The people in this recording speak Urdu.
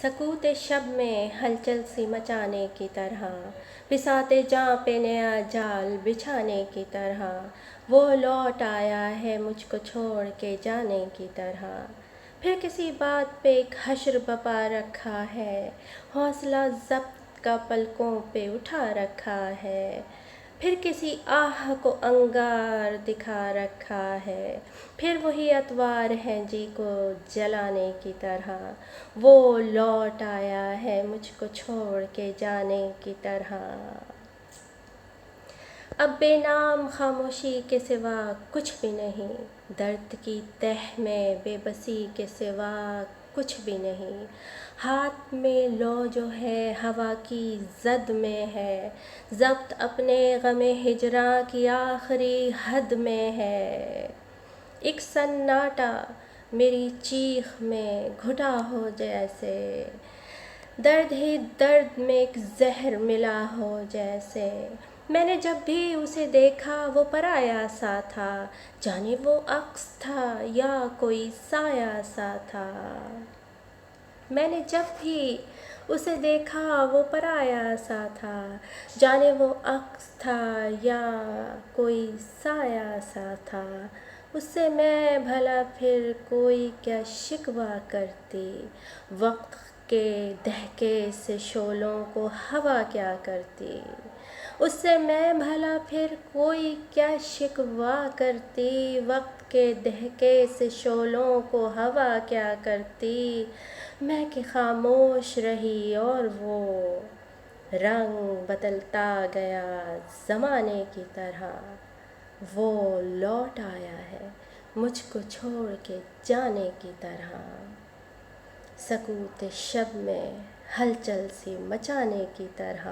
سکوت شب میں ہلچل سی مچانے کی طرح، بساتے جاں پہ نیا جال بچھانے کی طرح، وہ لوٹ آیا ہے مجھ کو چھوڑ کے جانے کی طرح۔ پھر کسی بات پہ ایک حشر بپا رکھا ہے، حوصلہ ضبط کا پلکوں پہ اٹھا رکھا ہے۔ پھر کسی آہ کو انگار دکھا رکھا ہے، پھر وہی اتوار ہیں جی کو جلانے کی طرح، وہ لوٹ آیا ہے مجھ کو چھوڑ کے جانے کی طرح۔ اب بے نام خاموشی کے سوا کچھ بھی نہیں، درد کی تہ میں بے بسی کے سوا کچھ بھی نہیں۔ ہاتھ میں لو جو ہے ہوا کی زد میں ہے، ضبط اپنے غم ہجراں کی آخری حد میں ہے۔ ایک سناٹا میری چیخ میں گھٹا ہو جیسے، درد ہی درد میں ایک زہر ملا ہو جیسے۔ میں نے جب بھی اسے دیکھا وہ پرایا سا تھا، جانے وہ عکس تھا یا کوئی سایہ سا تھا۔ میں نے جب بھی اسے دیکھا وہ پرایا سا تھا، جانے وہ عکس تھا یا کوئی سایہ سا تھا۔ اس سے میں بھلا پھر کوئی کیا شکوہ کرتی، وقت کے دہکے سے شعلوں کو ہوا کیا کرتی۔ اس سے میں بھلا پھر کوئی کیا شکوہ کرتی، وقت کے دہکے سے شعلوں کو ہوا کیا کرتی۔ میں کہ خاموش رہی اور وہ رنگ بدلتا گیا زمانے کی طرح، وہ لوٹ آیا ہے مجھ کو چھوڑ کے جانے کی طرح۔ سکوت شب میں ہلچل سی مچانے کی طرح۔